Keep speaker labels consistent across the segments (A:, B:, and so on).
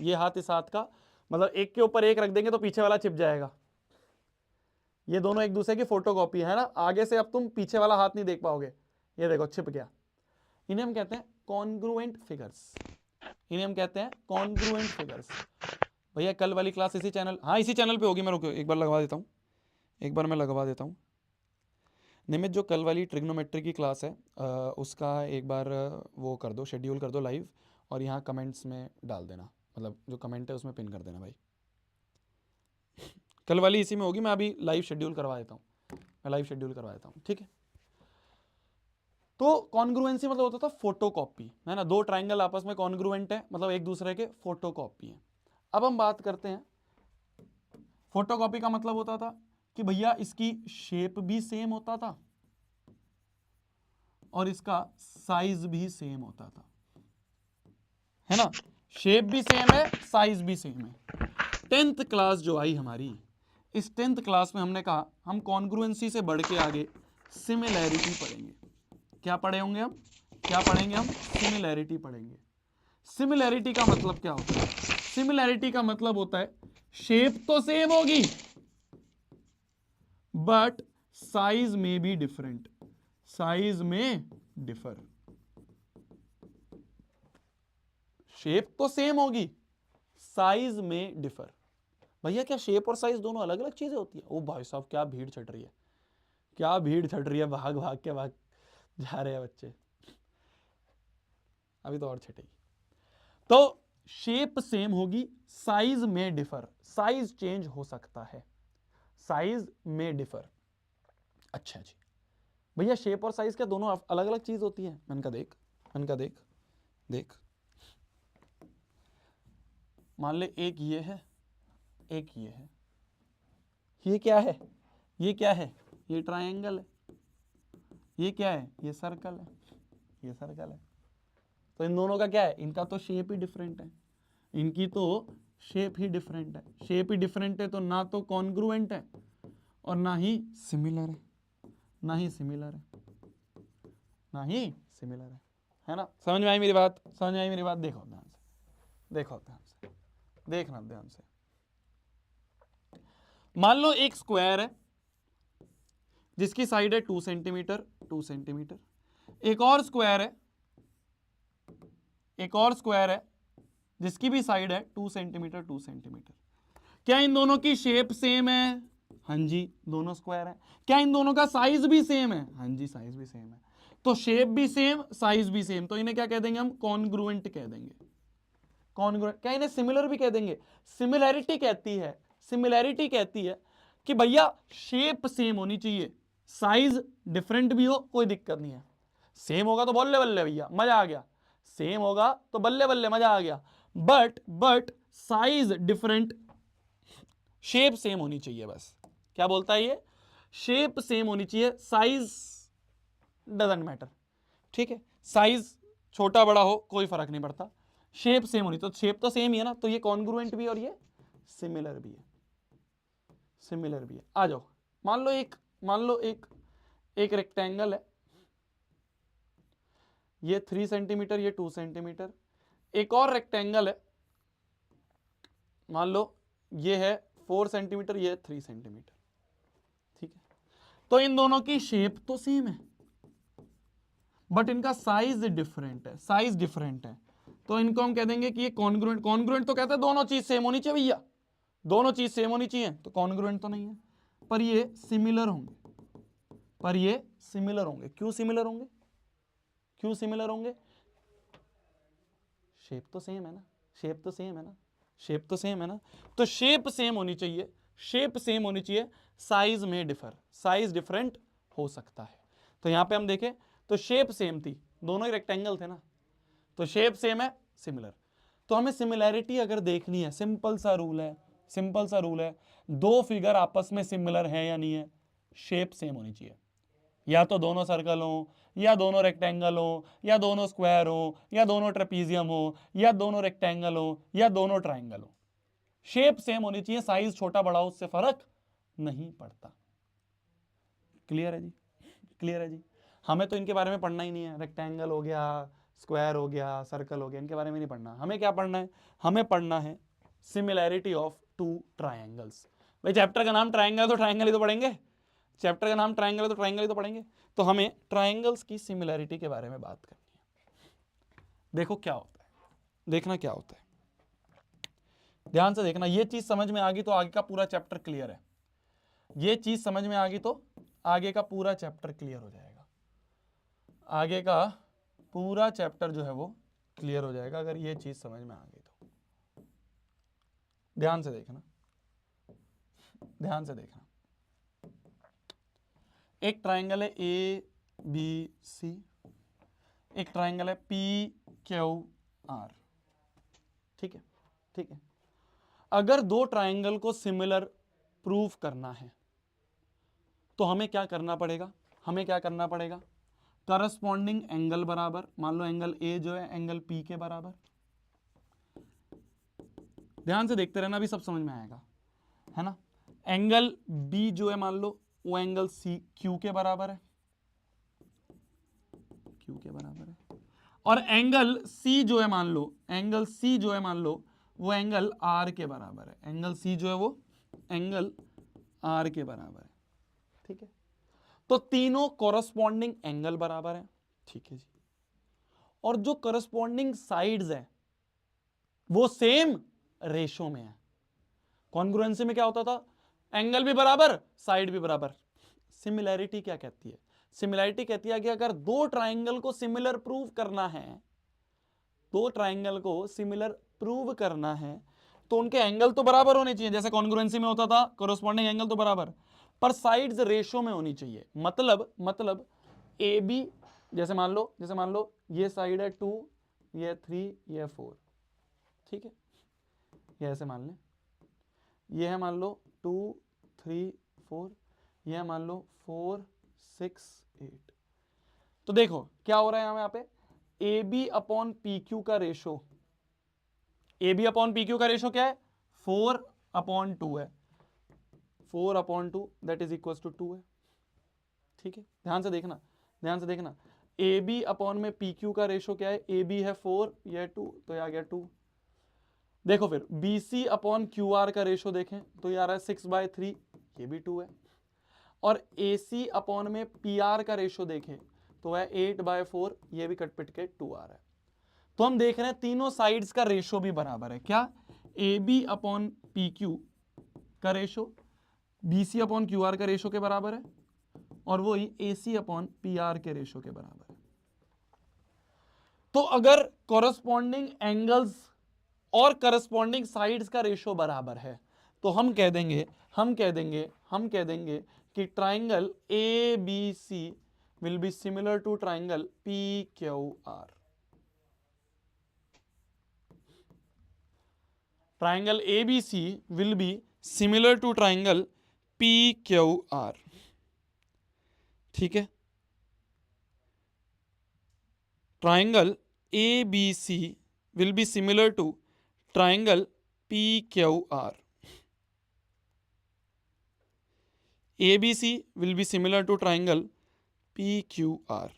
A: ये हाथ इस हाथ का, मतलब एक के ऊपर एक रख देंगे तो पीछे वाला चिप जाएगा। ये दोनों एक दूसरे की फोटोकॉपी है ना, आगे से अब तुम पीछे वाला हाथ नहीं देख पाओगे। ये देखो छिप गया। इन्हें हम कहते हैं कॉन्ग्रुएंट फिगर्स। इन्हें हम कहते हैं कॉन्ग्रुएंट फिगर्स। भैया कल वाली क्लास इसी चैनल, हाँ इसी चैनल पे होगी। मैं रुको एक बार लगवा देता हूँ, एक बार मैं लगवा देता हूँ। निमित जो कल वाली ट्रिग्नोमेट्री की क्लास है उसका एक बार वो कर दो, शेड्यूल कर दो लाइव, और यहाँ कमेंट्स में डाल देना, मतलब जो कमेंट है उसमें पिन कर देना भाई। कल वाली इसी में होगी, मैं अभी लाइव शेड्यूल करवा देता हूँ, मैं लाइव शेड्यूल करवा देता हूँ, ठीक है। तो कॉन्ग्रुएंसी मतलब होता था फोटोकॉपी, है ना। दो ट्राइंगल आपस में कॉन्ग्रुएंट है, मतलब एक दूसरे के फोटोकॉपी है। अब हम बात करते हैं, फोटोकॉपी का मतलब होता था कि भैया इसकी शेप भी सेम होता था और इसका साइज भी सेम होता था, है ना। शेप भी सेम है, साइज भी सेम है। 10th क्लास जो आई हमारी, इस 10th क्लास में हमने कहा हम कॉन्ग्रुएंसी से बढ़ के आगे सिमिलैरिटी पढ़ेंगे। क्या पढ़े होंगे हम, क्या पढ़ेंगे हम? सिमिलैरिटी पढ़ेंगे। सिमिलैरिटी का मतलब क्या होता है? सिमिलैरिटी का मतलब होता है शेप तो सेम होगी बट साइज में भी डिफरेंट, साइज में डिफर। शेप तो सेम होगी, साइज में डिफर। भैया क्या शेप और साइज दोनों अलग अलग चीजें होती है? ओ भाई साहब क्या भीड़ छट रही है, क्या भीड़ छट रही है, भाग भाग के भाग जा रहे हैं बच्चे, अभी तो और छटेगी। तो शेप सेम होगी, साइज में डिफर, साइज चेंज हो सकता है, साइज में डिफर। अच्छा जी, भैया शेप और साइज क्या दोनों अलग अलग चीज होती है? मैंने कहा देख, मैंने कहा देख देख, मान ले एक ये है, एक ये है, ये क्या है? ये क्या है? ये ट्रायंगल है। ये क्या है? ये सर्कल है, ये सर्कल है। तो इन दोनों का क्या है? इनका तो शेप ही डिफरेंट है, इनकी तो शेप ही डिफरेंट है। शेप ही डिफरेंट है तो ना तो कॉन्ग्रुएंट है और ना ही सिमिलर है, ना ही सिमिलर है, ना ही सिमिलर है ना। समझ में आई मेरी बात? समझ में आई मेरी बात? देखो ध्यान से, देखो ध्यान से, देखना ध्यान से। मान लो एक स्क्वायर है जिसकी साइड है 2 सेंटीमीटर, 2 सेंटीमीटर। एक और स्क्वायर है, एक और स्क्वायर है जिसकी भी साइड है 2 सेंटीमीटर, 2 सेंटीमीटर। क्या इन दोनों की शेप सेम है? हाँ जी, दोनों स्क्वायर है। क्या इन दोनों का साइज भी सेम है? हाँ जी, साइज भी सेम है। तो शेप भी सेम, साइज भी सेम, तो इन्हें क्या कह देंगे हम? कॉन्ग्रुएंट कह देंगे। कॉन्ग्रुएंट। क्या इन्हें सिमिलर भी कह देंगे? सिमिलैरिटी कहती है, सिमिलैरिटी कहती है कि भैया शेप सेम होनी चाहिए, साइज डिफरेंट भी हो कोई दिक्कत नहीं है। सेम होगा तो बल्ले बल्ले भैया मजा आ गया, सेम होगा तो बल्ले बल्ले मजा आ गया। But size different, shape same होनी चाहिए बस। क्या बोलता है ये? शेप सेम होनी चाहिए, साइज डजंट मैटर। ठीक है, साइज छोटा बड़ा हो कोई फर्क नहीं पड़ता, शेप सेम होनी। तो शेप तो सेम ही है ना, तो ये कॉन्ग्रुएंट भी और ये सिमिलर भी है, सिमिलर भी है। आ जाओ, मान लो एक रेक्टेंगल है, ये 3 सेंटीमीटर, ये 2 सेंटीमीटर। एक और रेक्टेंगल है, मान लो ये है 4 सेंटीमीटर, ये 3 सेंटीमीटर। ठीक है, तो इन दोनों की शेप तो सेम है बट इनका साइज डिफरेंट है, साइज डिफरेंट है। तो इनको हम कह देंगे कि ये कॉन्ग्रुएंट। कॉन्ग्रुएंट तो कहते हैं दोनों चीज सेम होनी चाहिए भैया, दोनों चीज सेम होनी चाहिए, तो कॉन्ग्रुएंट तो नहीं है, पर ये सिमिलर होंगे, पर ये सिमिलर होंगे। क्यों सिमिलर होंगे? क्यों सिमिलर होंगे? शेप तो सेम है ना, शेप तो सेम है ना, शेप तो सेम है ना। तो शेप सेम होनी चाहिए, शेप सेम होनी चाहिए, साइज में डिफर, साइज डिफरेंट हो सकता है। तो यहां पे हम देखें तो शेप सेम थी, दोनों ही रेक्टेंगल थे ना, तो शेप सेम है, सिमिलर। तो हमें सिमिलैरिटी अगर देखनी है, सिंपल सा रूल है, सिंपल सा रूल है, दो फिगर आपस में सिमिलर है या नहीं है, शेप सेम होनी चाहिए। या तो दोनों सर्कल हो, या दोनों रेक्टेंगल हो, या दोनों स्क्वायर हो, या दोनों ट्रेपीजियम हो, या दोनों रेक्टेंगल हो, या दोनों ट्राइंगल हो, शेप सेम होनी चाहिए, साइज छोटा बड़ा उससे फर्क नहीं पड़ता। क्लियर है जी? क्लियर है जी? हमें तो इनके बारे में पढ़ना ही नहीं है, रेक्टेंगल हो गया, स्क्वायर हो गया, सर्कल हो गया, इनके बारे में नहीं पढ़ना। हमें क्या पढ़ना है? हमें पढ़ना है सिमिलैरिटी ऑफ टू ट्रायंगल्स। भाई चैप्टर का नाम ट्रायंगल, तो ट्रायंगल ही तो पढ़ेंगे। चैप्टर का नाम ट्रायंगल है तो ट्रायंगल ही तो पढ़ेंगे। तो हमें ट्रायंगल्स की सिमिलैरिटी के बारे में बात करनी है। देखो क्या होता है, देखना क्या होता है, ध्यान से देखना। ये चीज समझ में आ गई तो आगे का पूरा चैप्टर क्लियर है। ये चीज समझ में आ गई तो आगे का पूरा चैप्टर क्लियर हो जाएगा। आगे का पूरा चैप्टर जो है वो क्लियर हो जाएगा अगर ये चीज समझ में आ गई तो। ध्यान से देखना, ध्यान से देखना। एक ट्रायंगल है ए बी सी, एक ट्रायंगल है पी क्यू आर। ठीक है, ठीक है। अगर दो ट्रायंगल को सिमिलर प्रूफ करना है तो हमें क्या करना पड़ेगा? हमें क्या करना पड़ेगा? करस्पॉन्डिंग एंगल बराबर, मान लो एंगल ए जो है एंगल पी के बराबर। ध्यान से देखते रहना, अभी सब समझ में आएगा, है ना। एंगल बी जो है मान लो वो एंगल सी क्यू के बराबर है, क्यू के बराबर है। और एंगल सी जो है मान लो, एंगल सी जो है मान लो वो एंगल आर के बराबर है। एंगल सी जो है वो एंगल आर के बराबर है। ठीक है, तो तीनों कॉरस्पॉन्डिंग एंगल बराबर है। ठीक है जी। और जो कॉरस्पॉन्डिंग साइड्स है वो सेम रेशो में है। कॉन्ग्रुएंसी में क्या होता था? एंगल भी बराबर, साइड भी बराबर। सिमिलैरिटी क्या कहती है? सिमिलैरिटी कहती है कि अगर दो ट्राइंगल को सिमिलर प्रूव करना है, दो ट्राइंगल को सिमिलर प्रूव करना है तो उनके एंगल तो बराबर होने चाहिए, जैसे कॉन्ग्रुएंसी में होता था, कॉरस्पॉन्डिंग एंगल तो बराबर, पर साइड्स रेशो में होनी चाहिए। मतलब ए बी, जैसे मान लो ये साइड है 2, ये 3, ये 4। ठीक है, ये ऐसे मान लें, ये है मान लो 2 3 4, ये है मान लो 4 6 8। तो देखो क्या हो रहा है यहाँ पे, A B upon P Q का ratio, A B upon P Q का रेशो क्या है? 4/2 है। 4/2 दैट इज इक्वल टू 2 है। ठीक है, ध्यान से देखना, ध्यान से देखना। ए बी अपॉन में पी क्यू का रेशो क्या है? ए बी है 4, यह 2, तो यह आ गया 2। देखो फिर B C upon Q R का रेशो देखें तो ये आ रहा है 6/3, ये भी 2 है। और ए सी अपॉन में पी आर का रेशो देखें तो है 8/4, ये भी कट पिट के 2 आ रहा है। तो हम देख रहे हैं तीनों साइड्स का रेशो भी बराबर है। क्या? A B upon P Q का ratio B C upon Q R का रेशो के बराबर है, और वही A C upon P R के रेशो के बराबर है। तो अगर कॉरस्पॉन्डिंग एंगल्स और करस्पॉन्डिंग साइड्स का रेशो बराबर है तो हम कह देंगे कि triangle A B C will be similar to triangle P Q R. Triangle A B C will be similar to triangle P Q R. ठीक है, triangle A B C will be similar to triangle P Q R. ABC will be similar to triangle PQR।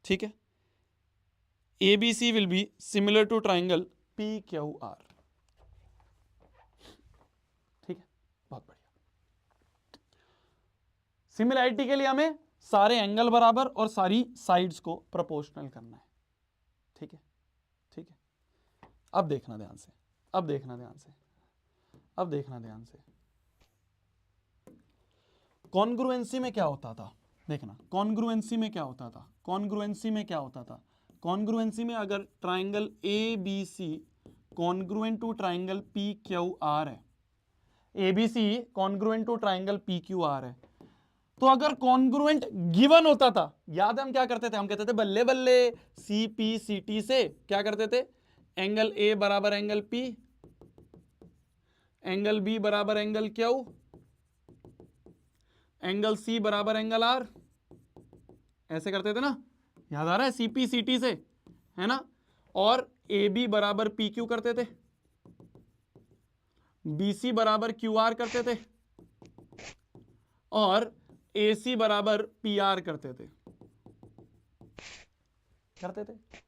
A: ठीक है, ABC will be similar to triangle PQR। ठीक है, बहुत बढ़िया। Similarity के लिए हमें सारे एंगल बराबर और सारी साइड्स को प्रोपोर्शनल करना है। ठीक है, ठीक है। अब देखना ध्यान से, अब देखना ध्यान से, अब देखना ध्यान से। कॉन्ग्रुएंसी में क्या होता था? देखना, कॉन्ग्रुएंसी में क्या होता था? कॉन्ग्रुएंसी में क्या होता था? कॉन्ग्रुएंसी में अगर triangle A B C congruent to triangle P Q R है, A B C congruent to triangle P Q R है, तो अगर कॉन्ग्रुएंट गिवन होता था, याद है हम क्या करते थे? हम कहते थे बल्ले बल्ले सी पी सी टी से क्या करते थे? एंगल ए बराबर एंगल पी, एंगल बी बराबर एंगल क्यू, एंगल सी बराबर एंगल आर, ऐसे करते थे ना? याद आ रहा है? सीपी सीटी से, है ना? और ए बी बराबर पी क्यू करते थे, बी सी बराबर क्यू आर करते थे, और AC बराबर PR करते थे।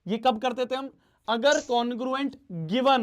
A: ये कब करते थे हम? अगर कॉन्ग्रुएंट गिवन